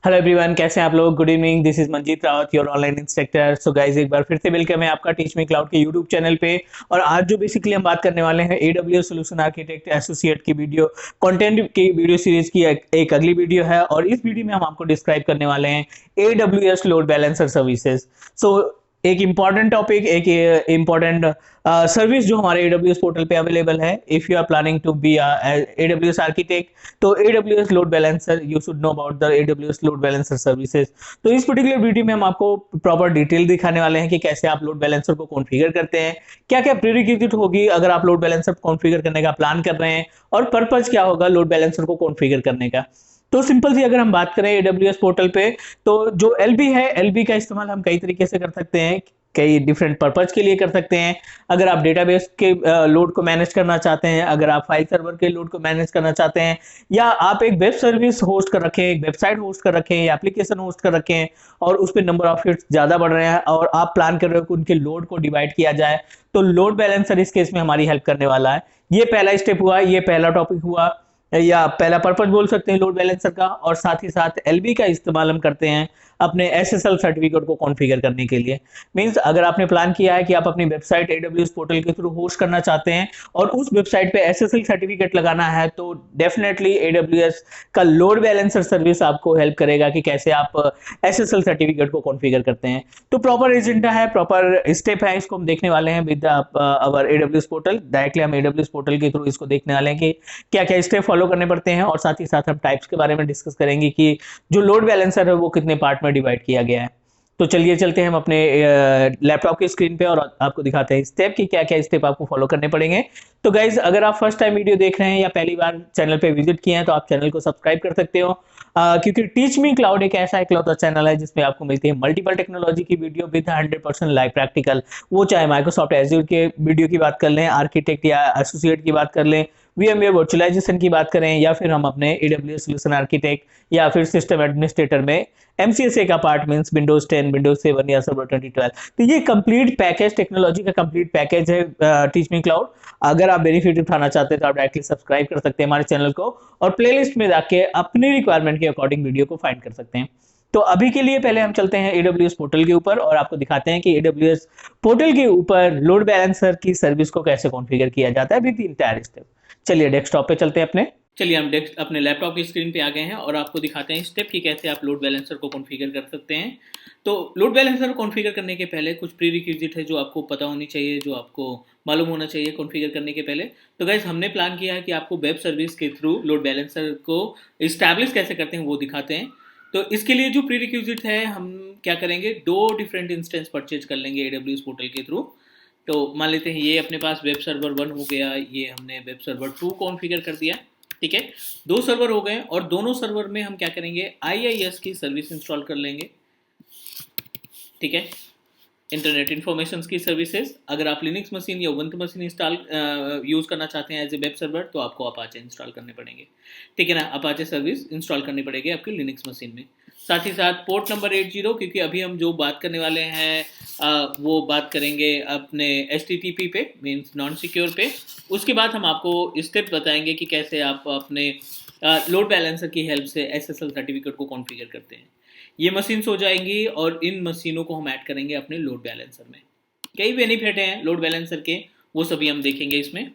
Hello everyone, कैसे हैं आप लोग। Good evening, this is Manjeet Rawat, your online instructor. So guys, एक बार फिर से वेलकम है आपका टीच मी क्लाउड के यूट्यूब चैनल पे। और आज जो बेसिकली हम बात करने वाले हैं एडब्ल्यूएस सॉल्यूशन आर्किटेक्ट एसोसिएट की वीडियो कंटेंट की वीडियो सीरीज की एक अगली वीडियो है। और इस वीडियो में हम आपको डिस्क्राइब करने वाले हैं AWS load balancer services. So एक इम्पॉर्टेंट टॉपिक, एक इम्पॉर्टेंट सर्विस जो हमारे AWS पोर्टल पे अवेलेबल है। If you are planning to be AWS architect तो AWS load balancer you should know about the AWS load balancer services. तो इस particular video में हम आपको प्रॉपर डिटेल दिखाने वाले हैं कि कैसे आप लोड बैलेंसर को कॉन्फ़िगर करते हैं, क्या क्या प्रीरिक्विजिट होगी अगर आप लोड बैलेंसर कॉन्फ़िगर करने का प्लान कर रहे हैं, और पर्पज क्या होगा लोड बैलेंसर को कॉन्फ़िगर करने का। तो सिंपल सी अगर हम बात करें AWS पोर्टल पे, तो जो LB है, LB का इस्तेमाल हम कई तरीके से कर सकते हैं, कई डिफरेंट पर्पज के लिए कर सकते हैं। अगर आप डेटाबेस के लोड को मैनेज करना चाहते हैं, अगर आप फाइल सर्वर के लोड को मैनेज करना चाहते हैं, या आप एक वेब सर्विस होस्ट कर रखें, एक वेबसाइट होस्ट कर रखें, या एप्लीकेशन होस्ट कर रखें, और उस पर नंबर ऑफ हिट्स ज़्यादा बढ़ रहे हैं और आप प्लान कर रहे हो कि उनके लोड को डिवाइड किया जाए, तो लोड बैलेंसर इस केस में हमारी हेल्प करने वाला है। ये पहला स्टेप हुआ, ये पहला टॉपिक हुआ, या पहला पर्पज बोल सकते हैं लोड बैलेंसर का। और साथ ही साथ एलबी का इस्तेमाल हम करते हैं अपने एसएसएल सर्टिफिकेट को कॉन्फ़िगर करने के लिए। मींस अगर आपने प्लान किया है कि आप अपनी वेबसाइट एडब्ल्यूएस पोर्टल के थ्रू होस्ट करना चाहते हैं और उस वेबसाइट पे एसएसएल सर्टिफिकेट लगाना है, तो डेफिनेटली एडब्ल्यूएस का लोड बैलेंसर सर्विस आपको हेल्प करेगा कि कैसे आप एसएसएल सर्टिफिकेट को कॉन्फ़िगर करते हैं। तो प्रॉपर एजेंडा है, प्रॉपर स्टेप है, इसको हम देखने वाले हैं with our AWS portal. Directly हम एडब्ल्यूएस पोर्टल के थ्रू इसको देखने वाले हैं कि क्या क्या स्टेप फॉलो करने पड़ते हैं, और साथ ही साथ हम टाइप्स के बारे में डिस्कस करेंगे कि जो लोड बैलेंसर है वो कितने पार्ट में डिवाइड किया गया है। तो चलिए चलते हैं हम अपने लैपटॉप की स्क्रीन पे और आपको दिखाते हैं स्टेप की क्या क्या स्टेप आपको फॉलो करने पड़ेंगे। तो गाइज, अगर आप फर्स्ट टाइम वीडियो देख रहे हैं या पहली बार चैनल पे विजिट किए हैं तो आप चैनल को सब्सक्राइब कर सकते हो, क्योंकि टीच मी क्लाउड एक ऐसा इकलौता चैनल है जिसमें आपको मिलती है मल्टीपल टेक्नोलॉजी की वीडियो विद 100% लाइव प्रैक्टिकल। वो चाहे माइक्रोसॉफ्ट एज्योर के वीडियो की बात कर लें, आर्किटेक्ट या एसोसिएट की बात कर लें, VMware वर्चुअलाइजेशन की बात करें, या फिर हम अपने AWS सॉल्यूशन आर्किटेक्ट या फिर सिस्टम एडमिनिस्ट्रेटर में MCSA का पार्ट मींस विंडोज 10, विंडोज 7 या सर्वर 2012। तो ये कंप्लीट पैकेज, टेक्नोलॉजी का कंप्लीट पैकेज है टीच मी क्लाउड। अगर आप बेनिफिट उठाना चाहते हैं तो आप डायरेक्टली सब्सक्राइब कर सकते हैं हमारे चैनल को, और प्लेलिस्ट में जाके अपनी रिक्वायरमेंट के अकॉर्डिंग वीडियो को फाइंड कर सकते हैं। तो अभी के लिए पहले हम चलते हैं AWS पोर्टल के ऊपर और आपको दिखाते हैं कि AWS पोर्टल के ऊपर लोड बैलेंसर की सर्विस को कैसे कॉन्फ़िगर किया जाता है विद इंटायर स्टेप। चलिए डेस्कटॉप पे चलते हैं अपने। चलिए हम डेस्क अपने लैपटॉप की स्क्रीन पे आ गए हैं और आपको दिखाते हैं स्टेप कि कैसे आप लोड बैलेंसर को कॉन्फ़िगर कर सकते हैं। तो लोड बैलेंसर को कॉन्फ़िगर करने के पहले कुछ प्री रिक्विजिट है जो आपको पता होनी चाहिए, जो आपको मालूम होना चाहिए कॉन्फ़िगर करने के पहले। तो गाइस, हमने प्लान किया है कि आपको वेब सर्विस के थ्रू लोड बैलेंसर को इस्टेब्लिश कैसे करते हैं वो दिखाते हैं। तो इसके लिए जो प्री रिक्विजिट है, हम क्या करेंगे, 2 डिफरेंट इंस्टेंस परचेज कर लेंगे AWS पोर्टल के थ्रू। तो मान लेते हैं ये अपने पास वेब सर्वर 1 हो गया, ये हमने वेब सर्वर 2 कॉन्फ़िगर कर दिया। ठीक है, 2 सर्वर हो गए और दोनों सर्वर में हम क्या करेंगे, IIS की सर्विस इंस्टॉल कर लेंगे। ठीक है, इंटरनेट इन्फॉर्मेशन की सर्विसेज। अगर आप लिनक्स मशीन या उबंटू मशीन इंस्टॉल यूज़ करना चाहते हैं एज ए वेब सर्वर, तो आपको अपाचे इंस्टॉल करने पड़ेंगे। ठीक है ना, अपाचे सर्विस इंस्टॉल करनी पड़ेगी आपकी लिनक्स मशीन में। साथ ही साथ पोर्ट नंबर 80, क्योंकि अभी हम जो बात करने वाले हैं वो बात करेंगे अपने HTTP पे, मीन्स नॉन सिक्योर पे। उसके बाद हम आपको स्टेप बताएंगे कि कैसे आप अपने लोड बैलेंसर की हेल्प से SSL सर्टिफिकेट को कॉन्फ़िगर करते हैं। ये मशीन्स हो जाएंगी और इन मशीनों को हम ऐड करेंगे अपने लोड बैलेंसर में। कई बेनिफिट हैं लोड बैलेंसर के, वो सभी हम देखेंगे इसमें।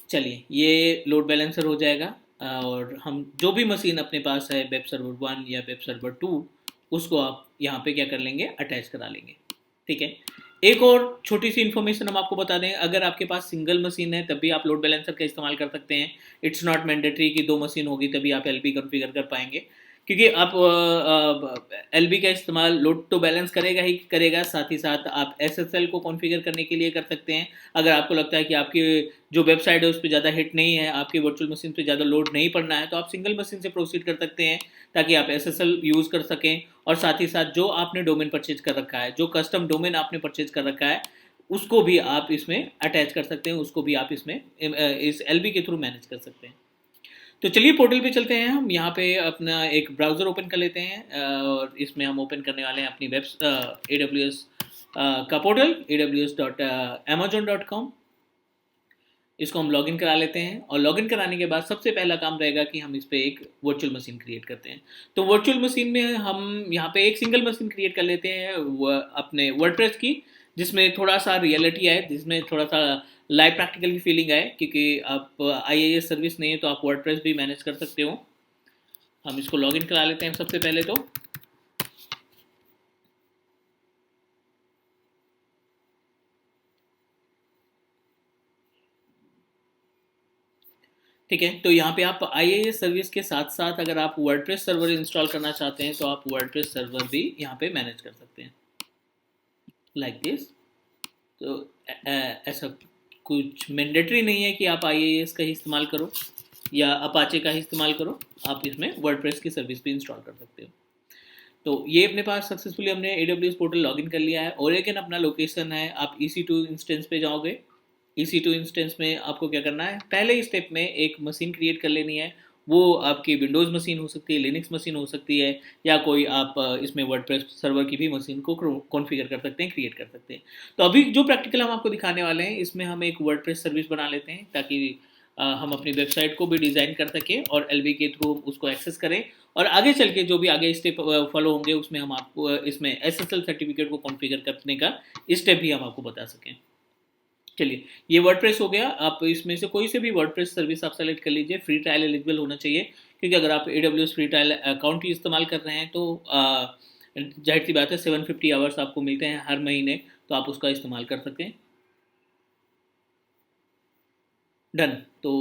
चलिए, ये लोड बैलेंसर हो जाएगा और हम जो भी मशीन अपने पास है वेब सर्वर 1 या वेब सर्वर 2, उसको आप यहाँ पे क्या कर लेंगे, अटैच करा लेंगे। ठीक है, एक और छोटी सी इन्फॉर्मेशन हम आपको बता दें, अगर आपके पास सिंगल मशीन है तब भी आप लोड बैलेंसर का इस्तेमाल कर सकते हैं। इट्स नॉट मैंडेटरी कि 2 मशीन होगी तभी आप LB कॉन्फ़िगर कर पाएंगे, क्योंकि आप LB का इस्तेमाल लोड तो बैलेंस करेगा ही करेगा, साथ ही साथ आप SSL को कॉन्फ़िगर करने के लिए कर सकते हैं। अगर आपको लगता है कि आपकी जो वेबसाइट है उस पर ज़्यादा हिट नहीं है, आपकी वर्चुअल मशीन पे ज़्यादा लोड नहीं पड़ना है, तो आप सिंगल मशीन से प्रोसीड कर सकते हैं ताकि आप SSL यूज़ कर सकें। और साथ ही साथ जो आपने डोमेन परचेज कर रखा है, जो कस्टम डोमेन आपने परचेज कर रखा है, उसको भी आप इसमें अटैच कर सकते हैं, उसको भी आप इसमें इस LB के थ्रू मैनेज कर सकते हैं। तो चलिए पोर्टल पे चलते हैं। हम यहाँ पे अपना एक ब्राउज़र ओपन कर लेते हैं और इसमें हम ओपन करने वाले हैं अपनी AWS का पोर्टल aws.amazon.com। इसको हम लॉगिन करा लेते हैं और लॉगिन कराने के बाद सबसे पहला काम रहेगा कि हम इस पर एक वर्चुअल मशीन क्रिएट करते हैं। तो वर्चुअल मशीन में हम यहाँ पे एक सिंगल मशीन क्रिएट कर लेते हैं अपने वर्डप्रेस की, जिसमें थोड़ा सा रियलिटी आए, जिसमें थोड़ा सा लाइव प्रैक्टिकल की फीलिंग आए, क्योंकि आप आईएएस सर्विस नहीं है तो आप वर्डप्रेस भी मैनेज कर सकते हो। हम इसको लॉगिन करा लेते हैं सबसे पहले तो। ठीक है, तो यहाँ पे आप आईएएस सर्विस के साथ साथ अगर आप वर्डप्रेस सर्वर इंस्टॉल करना चाहते हैं तो आप वर्डप्रेस सर्वर भी यहाँ पे मैनेज कर सकते हैं, लाइक दिस। तो ऐसा कुछ मैंडेटरी नहीं है कि आप आईएएस का ही इस्तेमाल करो या अपाचे का ही इस्तेमाल करो, आप इसमें वर्डप्रेस की सर्विस भी इंस्टॉल कर सकते हो। तो ये अपने पास सक्सेसफुली हमने AWS पोर्टल लॉगिन कर लिया है। ओरेगन अपना लोकेशन है, आप EC2 इंस्टेंस पे जाओगे। EC2 इंस्टेंस में आपको क्या करना है, पहले ही स्टेप में एक मशीन क्रिएट कर लेनी है। वो आपकी विंडोज़ मशीन हो सकती है, लिनक्स मशीन हो सकती है, या कोई आप इसमें वर्डप्रेस सर्वर की भी मशीन को कॉन्फ़िगर कर सकते हैं, क्रिएट कर सकते हैं। तो अभी जो प्रैक्टिकल हम आपको दिखाने वाले हैं, इसमें हम एक वर्डप्रेस सर्विस बना लेते हैं ताकि हम अपनी वेबसाइट को भी डिज़ाइन कर सकें और LB के थ्रू उसको एक्सेस करें। और आगे चल के जो भी आगे स्टेप फॉलो होंगे उसमें हम आपको इसमें SSL सर्टिफिकेट को कॉन्फ़िगर करने का स्टेप भी हम आपको बता सकें। चलिए, ये वर्डप्रेस हो गया। आप इसमें से कोई से भी वर्डप्रेस सर्विस आप सेलेक्ट कर लीजिए, फ्री ट्रायल एलिजिबल होना चाहिए, क्योंकि अगर आप AWS फ्री ट्रायल अकाउंट ही इस्तेमाल कर रहे हैं तो जाहिर सी बात है 750 आवर्स आपको मिलते हैं हर महीने, तो आप उसका इस्तेमाल कर सकते हैं। डन। तो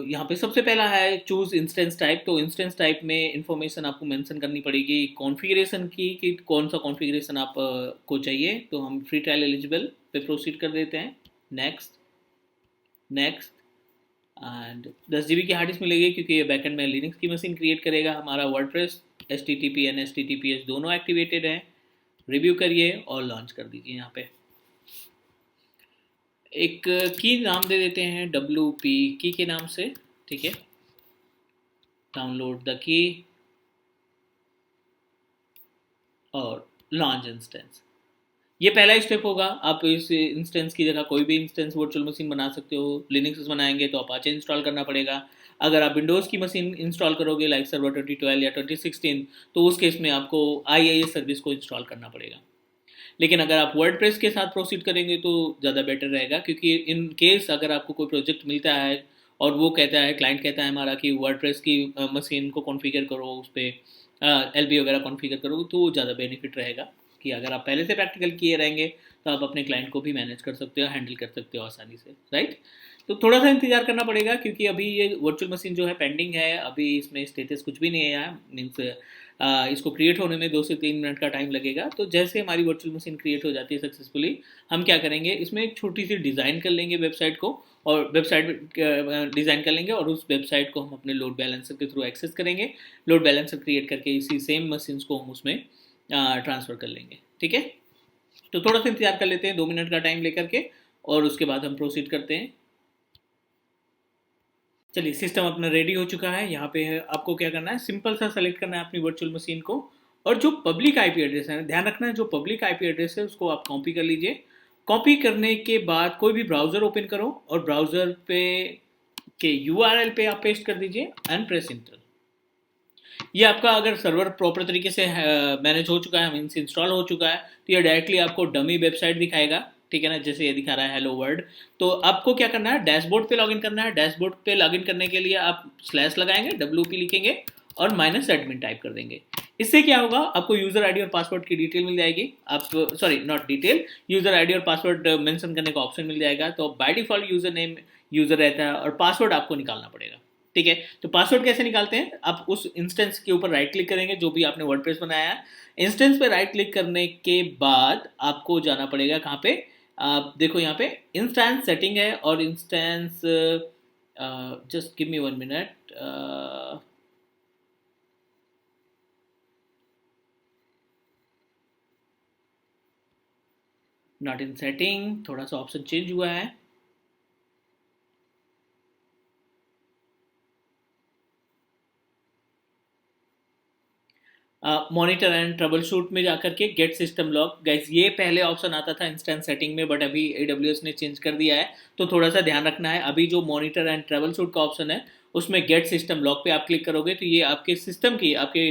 यहाँ पे सबसे पहला है चूज इंस्टेंस टाइप। तो इंस्टेंस टाइप में इंफॉर्मेशन आपको मेंशन करनी पड़ेगी कॉन्फ़िगरेशन की, कि कौन सा कॉन्फ़िगरेशन आप को चाहिए। तो हम फ्री ट्रायल एलिजिबल पे प्रोसीड कर देते हैं। Next, next. एंड 10 GB की हार्ड डिस्क मिलेगी, क्योंकि ये बैकएंड में लिनक्स की मशीन क्रिएट करेगा। हमारा वर्डप्रेस HTTP एंड HTTPS दोनों एक्टिवेटेड हैं। रिव्यू करिए और लॉन्च कर दीजिए। यहाँ पे एक की नाम दे देते हैं WP की के नाम से, ठीक है। डाउनलोड द की और लॉन्च इंस्टेंस। ये पहला स्टेप होगा। आप इस इंस्टेंस की जगह कोई भी इंस्टेंस वर्चुअल मशीन बना सकते हो। लिनक्स बनाएंगे तो अपाचे इंस्टॉल करना पड़ेगा। अगर आप विंडोज़ की मशीन इंस्टॉल करोगे लाइक सर्वर 2012 या 2016, तो उस केस में आपको IIS सर्विस को इंस्टॉल करना पड़ेगा। लेकिन अगर आप वर्डप्रेस के साथ प्रोसीड करेंगे तो ज़्यादा बेटर रहेगा, क्योंकि इन केस अगर आपको कोई प्रोजेक्ट मिलता है और वो कहता है, क्लाइंट कहता है हमारा कि वर्डप्रेस की मशीन को कॉन्फ़िगर करो, उस पर LB वगैरह कॉन्फ़िगर करो, तो ज़्यादा बेनिफिट रहेगा। कि अगर आप पहले से प्रैक्टिकल किए रहेंगे तो आप अपने क्लाइंट को भी मैनेज कर सकते हो, हैंडल कर सकते हो आसानी से, राइट। तो थोड़ा सा इंतजार करना पड़ेगा, क्योंकि अभी ये वर्चुअल मशीन जो है पेंडिंग है, अभी इसमें स्टेटस कुछ भी नहीं है। मीन्स इसको क्रिएट होने में 2 से 3 मिनट का टाइम लगेगा। तो जैसे हमारी वर्चुअल मशीन क्रिएट हो जाती है सक्सेसफुली, हम क्या करेंगे, इसमें एक छोटी सी डिज़ाइन कर लेंगे वेबसाइट को, और वेबसाइट डिज़ाइन कर लेंगे और उस वेबसाइट को हम अपने लोड बैलेंसर के थ्रू एक्सेस करेंगे। लोड बैलेंसर क्रिएट करके इसी सेम मशीन्स को हम उसमें ट्रांसफ़र कर लेंगे, ठीक है। तो थोड़ा सा इंतजार कर लेते हैं 2 मिनट का टाइम लेकर के, और उसके बाद हम प्रोसीड करते हैं। चलिए, सिस्टम अपना रेडी हो चुका है। यहाँ पे है, आपको क्या करना है, सिंपल सा सेलेक्ट करना है अपनी वर्चुअल मशीन को, और जो पब्लिक आईपी एड्रेस है, ध्यान रखना है, जो पब्लिक आईपी एड्रेस है उसको आप कॉपी कर लीजिए। कॉपी करने के बाद कोई भी ब्राउज़र ओपन करो और ब्राउज़र पे के URL पे आप पेस्ट कर दीजिए एंड प्रेस इंटर। ये आपका अगर सर्वर प्रॉपर तरीके से मैनेज हो चुका है, मीन्स इंस्टॉल हो चुका है, तो ये डायरेक्टली आपको डमी वेबसाइट दिखाएगा, ठीक है ना, जैसे ये दिखा रहा है हेलो वर्ल्ड। तो आपको क्या करना है, डैशबोर्ड पे लॉगिन करना है। डैशबोर्ड पे लॉगिन करने के लिए आप स्लैश लगाएंगे, WP लिखेंगे और -admin टाइप कर देंगे। इससे क्या होगा, आपको यूजर आईडी और पासवर्ड की डिटेल मिल जाएगी। आप sorry not detail, user ID और पासवर्ड मेंशन करने का ऑप्शन मिल जाएगा। तो by default user name user रहता है और पासवर्ड आपको निकालना पड़ेगा, ठीक है। तो पासवर्ड कैसे निकालते हैं, आप उस इंस्टेंस के ऊपर राइट क्लिक करेंगे जो भी आपने वर्डप्रेस बनाया है। इंस्टेंस पे राइट क्लिक करने के बाद आपको जाना पड़ेगा कहाँ पे, आप देखो यहाँ पे इंस्टेंस सेटिंग है और instance, just give me 1 minute. Not in setting, थोड़ा सा ऑप्शन चेंज हुआ है। मॉनिटर एंड ट्रबल शूट में जाकर के गेट सिस्टम लॉग, गाइस ये पहले ऑप्शन आता था इंस्टेंस सेटिंग में, बट अभी AWS ने चेंज कर दिया है, तो थोड़ा सा ध्यान रखना है। अभी जो मॉनिटर एंड ट्रबल शूट का ऑप्शन है उसमें गेट सिस्टम लॉग पे आप क्लिक करोगे तो ये आपके सिस्टम की आपके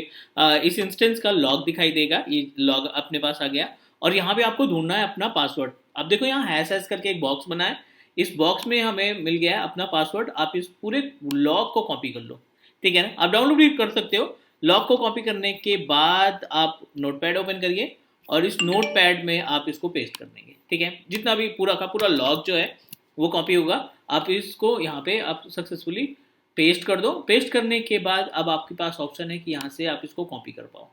इस इंस्टेंस का लॉग दिखाई देगा, ये लॉग अपने पास आ गया। और यहाँ पे आपको ढूंढना है अपना पासवर्ड। अब देखो यहाँ हैश करके एक बॉक्स बना है, इस बॉक्स में हमें मिल गया है अपना पासवर्ड। आप इस पूरे लॉग को कॉपी कर लो, ठीक है ना। आप डाउनलोड भी कर सकते हो। लॉग को कॉपी करने के बाद आप नोटपैड ओपन करिए और इस नोटपैड में आप इसको पेस्ट कर देंगे, ठीक है। जितना भी पूरा का पूरा लॉग जो है वो कॉपी होगा, आप इसको यहाँ पे आप सक्सेसफुली पेस्ट कर दो। पेस्ट करने के बाद अब आपके पास ऑप्शन है कि यहाँ से आप इसको कॉपी कर पाओ,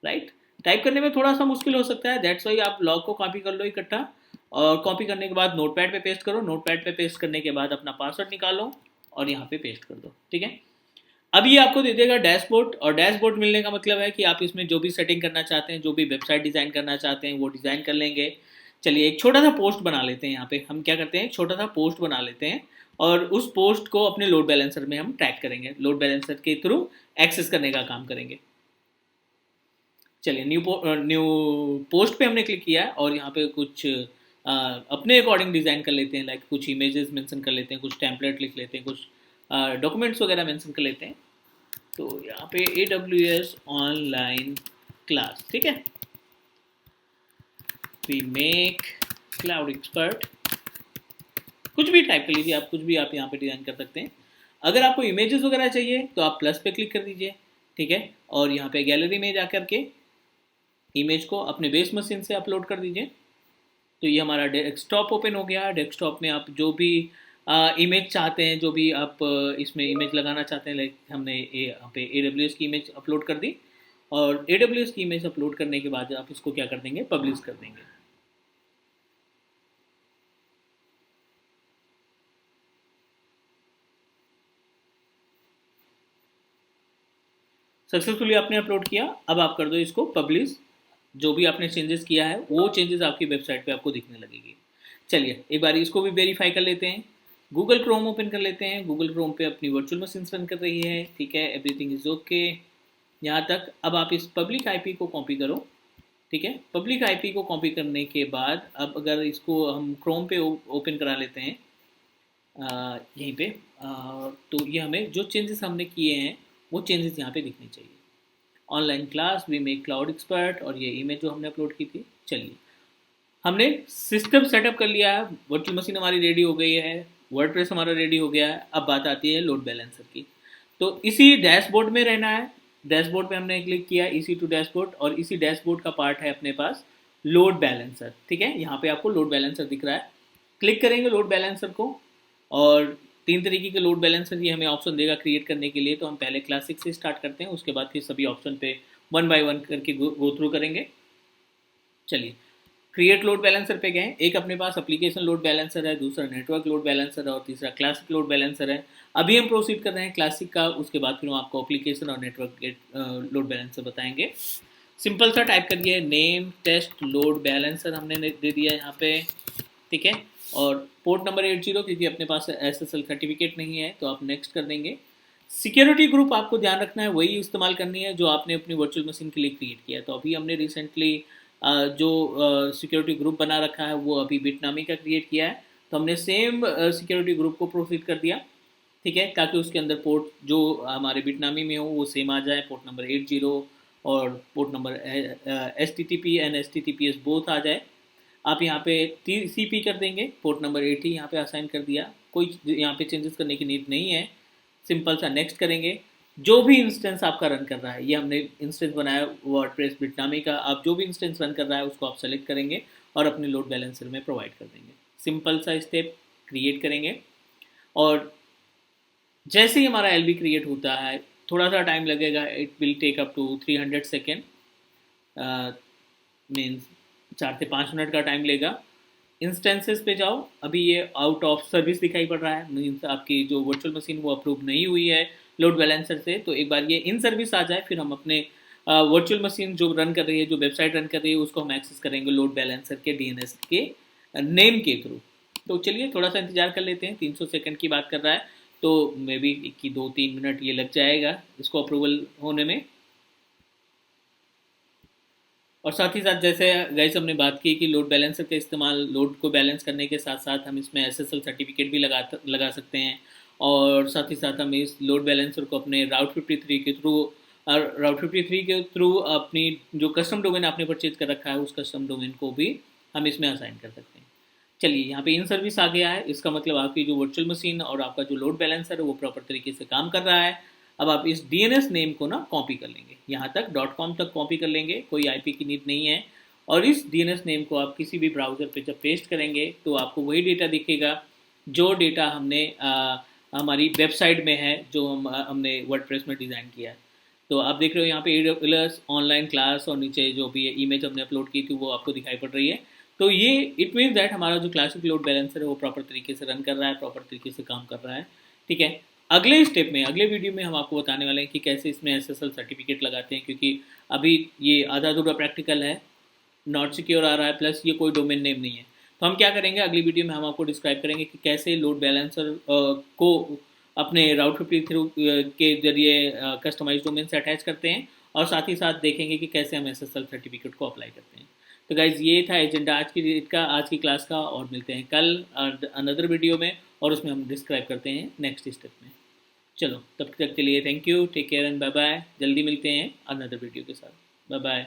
राइट। टाइप करने में थोड़ा सा मुश्किल हो सकता है, दैट्स वाई आप लॉग को कॉपी कर लो इकट्ठा, और कॉपी करने के बाद नोटपैड पे पेस्ट करो। नोटपैड पे पेस्ट करने के बाद अपना पासवर्ड निकालो और यहाँ पे पेस्ट कर दो, ठीक है। अब ये आपको दे देगा डैशबोर्ड, और डैशबोर्ड मिलने का मतलब है कि आप इसमें जो भी सेटिंग करना चाहते हैं, जो भी वेबसाइट डिज़ाइन करना चाहते हैं वो डिज़ाइन कर लेंगे। चलिए एक छोटा सा पोस्ट बना लेते हैं। यहाँ पे हम क्या करते हैं, एक छोटा सा पोस्ट बना लेते हैं और उस पोस्ट को अपने लोड बैलेंसर में हम ट्रैक करेंगे, लोड बैलेंसर के थ्रू एक्सेस करने का काम करेंगे। चलिए न्यू पोस्ट पे हमने क्लिक किया है और यहाँ पे कुछ अपने अकॉर्डिंग डिज़ाइन कर लेते हैं, लाइक कुछ इमेजेस मेंशन कर लेते हैं, कुछ टेम्पलेट लिख लेते हैं, कुछ डॉक्यूमेंट्स वगैरह मेंशन कर लेते हैं। तो यहाँ पे AWS ऑनलाइन क्लास, ठीक है, वी मेक क्लाउड एक्सपर्ट, कुछ भी टाइप कर लीजिए आप, कुछ भी आप यहाँ पे डिज़ाइन कर सकते हैं। अगर आपको इमेजेस वगैरह चाहिए तो आप प्लस पे क्लिक कर दीजिए, ठीक है, और यहाँ पे गैलरी में जाकर के इमेज को अपने बेस मशीन से अपलोड कर दीजिए। तो ये हमारा डेस्कटॉप ओपन हो गया। डेस्कटॉप में आप जो भी इमेज चाहते हैं, जो भी आप इसमें इमेज लगाना चाहते हैं, लाइक हमने यहाँ पे AWS की इमेज अपलोड कर दी, और AWS की इमेज अपलोड करने के बाद आप इसको क्या कर देंगे, पब्लिश कर देंगे। सक्सेसफुली आपने अपलोड किया, अब आप कर दो इसको पब्लिश। जो भी आपने चेंजेस किया है वो चेंजेस आपकी वेबसाइट पे आपको दिखने लगेगी। चलिए एक बार इसको भी वेरीफाई कर लेते हैं। गूगल क्रोम ओपन कर लेते हैं। गूगल क्रोम पे अपनी वर्चुअल मशीन रन कर रही है, ठीक है, एवरीथिंग इज ओके यहाँ तक। अब आप इस पब्लिक आईपी को कॉपी करो, ठीक है। पब्लिक आईपी को कॉपी करने के बाद अब अगर इसको हम क्रोम पे ओपन करा लेते हैं यहीं पे, तो ये हमें जो चेंजेस हमने किए हैं वो चेंजेस यहाँ पे दिखने चाहिए। Online class we make cloud expert, और ये इमेज जो हमने अपलोड की थी। चलिए हमने सिस्टम सेटअप कर लिया है, वर्चुअल मशीन हमारी रेडी हो गई है, वर्डप्रेस हमारा रेडी हो गया है। अब बात आती है लोड बैलेंसर की। तो इसी डैशबोर्ड में रहना है। डैशबोर्ड पे हमने क्लिक किया, इसी टू डैशबोर्ड, और इसी डैशबोर्ड का पार्ट है अपने पास लोड बैलेंसर, ठीक है। यहाँ पे आपको लोड बैलेंसर दिख रहा है, क्लिक करेंगे लोड बैलेंसर को, और 3 तरीके के लोड बैलेंसर ये हमें ऑप्शन देगा क्रिएट करने के लिए। तो हम पहले क्लासिक से स्टार्ट करते हैं, उसके बाद फिर सभी ऑप्शन पे 1 बाय 1 करके गो थ्रू करेंगे। चलिए क्रिएट लोड बैलेंसर पे गए। एक अपने पास एप्लीकेशन लोड बैलेंसर है, दूसरा नेटवर्क लोड बैलेंसर है, और तीसरा क्लासिक लोड बैलेंसर है। अभी हम प्रोसीड कर रहे हैं क्लासिक का, उसके बाद फिर हम आपको एप्लीकेशन और नेटवर्क लोड बैलेंसर बताएंगे। सिंपल सा टाइप करिए, नेम टेस्ट लोड बैलेंसर हमने दे दिया यहाँ पे, ठीक है, और पोर्ट नंबर 80, क्योंकि अपने पास SSL सर्टिफिकेट नहीं है तो आप नेक्स्ट कर देंगे। सिक्योरिटी ग्रुप आपको ध्यान रखना है, वही इस्तेमाल करनी है जो आपने अपनी वर्चुअल मशीन के लिए क्रिएट किया है। तो अभी हमने रिसेंटली जो सिक्योरिटी ग्रुप बना रखा है वो अभी बिटनामी का क्रिएट किया है, तो हमने सेम सिक्योरिटी ग्रुप को प्रोसीड कर दिया, ठीक है, ताकि उसके अंदर पोर्ट जो हमारे बिटनामी में हो वो सेम आ जाए, पोर्ट नंबर 80 और port number HTTP and HTTPS both आ जाए। आप यहाँ पे CP कर देंगे, पोर्ट नंबर 80 यहाँ पे असाइन कर दिया। कोई यहाँ पे चेंजेस करने की नीड नहीं है, सिंपल सा नेक्स्ट करेंगे। जो भी इंस्टेंस आपका रन कर रहा है, ये हमने इंस्टेंस बनाया वर्डप्रेस बिटनामी का, आप जो भी इंस्टेंस रन कर रहा है उसको आप सेलेक्ट करेंगे और अपने लोड बैलेंसर में प्रोवाइड कर देंगे। सिंपल सा स्टेप क्रिएट करेंगे, और जैसे ही हमारा LB क्रिएट होता है थोड़ा सा टाइम लगेगा, it will take up to 300 second, means 4 से 5 मिनट का टाइम लेगा। इंस्टेंसेस पे जाओ, अभी ये आउट ऑफ सर्विस दिखाई पड़ रहा है, मीन्स आपकी जो वर्चुअल मशीन वो अप्रूव नहीं हुई है लोड बैलेंसर से। तो एक बार ये इन सर्विस आ जाए फिर हम अपने वर्चुअल मशीन जो रन कर रही है, जो वेबसाइट रन कर रही है, उसको हम एक्सेस करेंगे लोड बैलेंसर के DNS के नेम के थ्रू। तो चलिए थोड़ा सा इंतजार कर लेते हैं, 300 सेकेंड की बात कर रहा है तो मे बी 2-3 मिनट ये लग जाएगा इसको अप्रूवल होने में। और साथ ही साथ जैसे गाइस हमने बात की कि लोड बैलेंसर का इस्तेमाल लोड को बैलेंस करने के साथ साथ हम इसमें एसएसएल सर्टिफिकेट भी लगा सकते हैं। और साथ ही साथ हम इस लोड बैलेंसर को अपने राउट 53 के थ्रू अपनी जो कस्टम डोमेन आपने परचेज कर रखा है उस कस्टम डोमेन को भी हम इसमें असाइन कर सकते हैं। चलिए यहाँ पे इन सर्विस आ गया है, इसका मतलब आपकी जो वर्चुअल मशीन और आपका जो लोड बैलेंसर है वो प्रॉपर तरीके से काम कर रहा है। अब आप इस डीएनएस नेम को ना कॉपी कर लेंगे, यहाँ तक .com तक कॉपी कर लेंगे, कोई आईपी की नीड नहीं है। और इस डीएनएस नेम को आप किसी भी ब्राउज़र पे जब पेस्ट करेंगे तो आपको वही डेटा दिखेगा जो डेटा हमने हमारी वेबसाइट में है, जो हमने वर्डप्रेस में डिज़ाइन किया है। तो आप देख रहे हो यहाँ पे AWS ऑनलाइन क्लास और नीचे जो भी इमेज हमने अपलोड की थी वो आपको दिखाई पड़ रही है। तो ये इट मीन्स दैट हमारा जो क्लासिक लोड बैलेंसर है वो प्रॉपर तरीके से रन कर रहा है, प्रॉपर तरीके से काम कर रहा है। ठीक है, अगले स्टेप में अगले वीडियो में हम आपको बताने वाले हैं कि कैसे इसमें एसएसएल सर्टिफिकेट लगाते हैं, क्योंकि अभी ये आधा अधूरा प्रैक्टिकल है, नॉट सिक्योर आ रहा है, प्लस ये कोई डोमेन नेम नहीं है। तो हम क्या करेंगे अगली वीडियो में हम आपको डिस्क्राइब करेंगे कि कैसे लोड बैलेंसर को अपने राउट 53 के जरिए कस्टमाइज डोमेन से अटैच करते हैं, और साथ ही साथ देखेंगे कि कैसे हम एसएसएल सर्टिफिकेट को अप्लाई करते हैं। तो गाइज ये था एजेंडा आज की क्लास का, और मिलते हैं कल अनदर वीडियो में, और उसमें हम डिस्क्राइब करते हैं नेक्स्ट स्टेप में। चलो तब तक के लिए thank you, take care and bye bye. जल्दी मिलते हैं अनदर वीडियो के साथ। Bye bye.